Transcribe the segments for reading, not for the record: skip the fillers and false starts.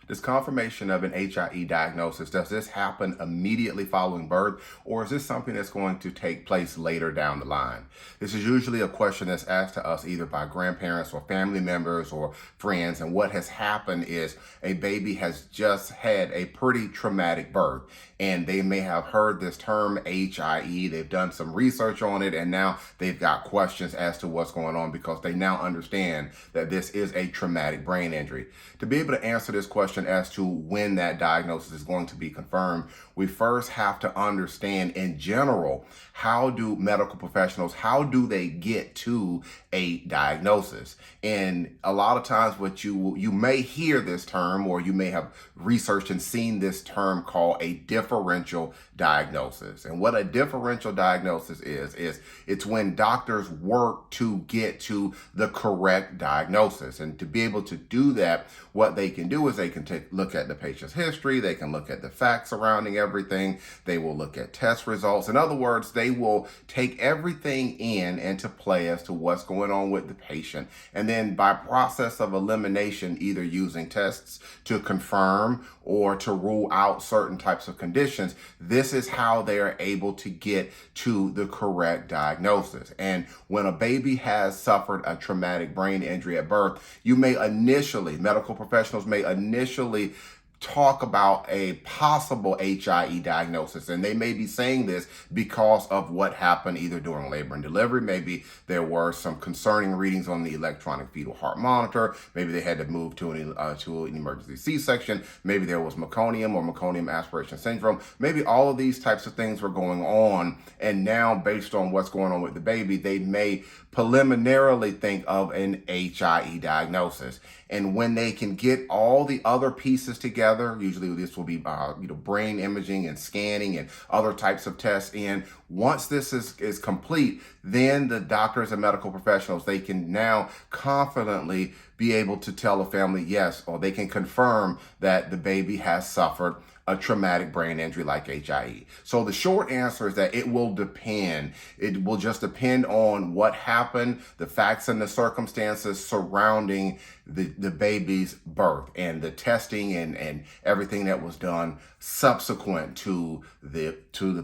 Does confirmation of an HIE diagnosis, does this happen immediately following birth, or is this something that's going to take place later down the line? This is usually a question that's asked to us either by grandparents or family members or friends, and what has happened is a baby has just had a pretty traumatic birth, and they may have heard this term HIE, they've done some research on it, and now they've got questions as to what's going on because they now understand that this is a traumatic brain injury. To be able to answer this question as to when that diagnosis is going to be confirmed, we first have to understand in general, how do medical professionals, how do they get to a diagnosis? And a lot of times what you may hear this term, or you may have researched and seen this term called a differential diagnosis. And what a differential diagnosis is it's when doctors work to get to the correct diagnosis. And to be able to do that, what they can do is they can look at the patient's history, they can look at the facts surrounding everything, they will look at test results. In other words, they will take everything into play as to what's going on with the patient. And then by process of elimination, either using tests to confirm or to rule out certain types of conditions, this is how they are able to get to the correct diagnosis. And when a baby has suffered a traumatic brain injury at birth, medical professionals may initially talk about a possible HIE diagnosis. And they may be saying this because of what happened either during labor and delivery. Maybe there were some concerning readings on the electronic fetal heart monitor. Maybe they had to move to an emergency C-section. Maybe there was meconium or meconium aspiration syndrome. Maybe all of these types of things were going on. And now, based on what's going on with the baby, they may preliminarily think of an HIE diagnosis. And when they can get all the other pieces together, usually this will be brain imaging and scanning and other types of tests in. Once this is complete, then the doctors and medical professionals, they can now confidently be able to tell a family yes, or they can confirm that the baby has suffered a traumatic brain injury like HIE. So the short answer is that it will depend. It will just depend on what happened, the facts and the circumstances surrounding the baby's birth and the testing and everything that was done subsequent to the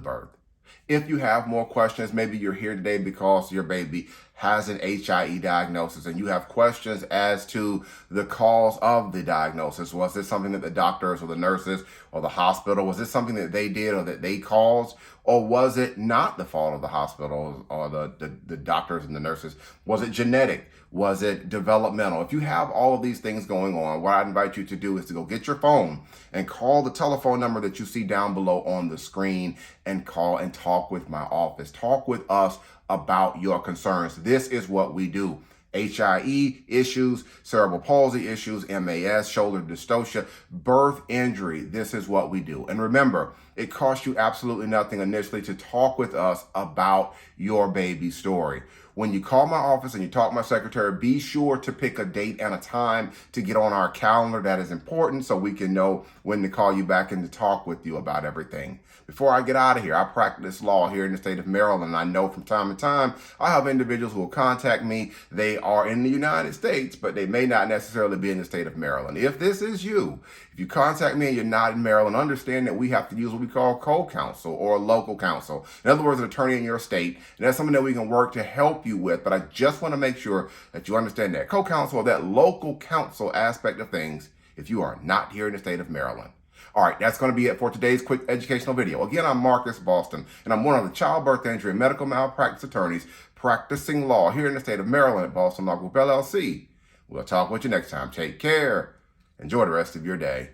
birth. If you have more questions, maybe you're here today because your baby has an HIE diagnosis and you have questions as to the cause of the diagnosis. Was this something that the doctors or the nurses or the hospital, was this something that they did or that they caused? Or was it not the fault of the hospital or the doctors and the nurses? Was it genetic? Was it developmental? If you have all of these things going on, what I invite you to do is to go get your phone and call the telephone number that you see down below on the screen and call and talk with my office. Talk with us about your concerns. This is what we do. HIE issues, cerebral palsy issues, MAS, shoulder dystocia, birth injury. This is what we do. And remember, it costs you absolutely nothing initially to talk with us about your baby's story. When you call my office and you talk to my secretary, be sure to pick a date and a time to get on our calendar. That is important so we can know when to call you back and to talk with you about everything. Before I get out of here, I practice law here in the state of Maryland. I know from time to time, I have individuals who will contact me. They are in the United States, but they may not necessarily be in the state of Maryland. If this is you, if you contact me and you're not in Maryland, understand that we have to use what we call co-counsel or local counsel. In other words, an attorney in your state. And that's something that we can work to help you with. But I just want to make sure that you understand that co-counsel or that local counsel aspect of things if you are not here in the state of Maryland. All right, that's going to be it for today's quick educational video. Again, I'm Marcus Boston, and I'm one of the childbirth injury and medical malpractice attorneys practicing law here in the state of Maryland at Boston Law Group, LLC. We'll talk with you next time. Take care. Enjoy the rest of your day.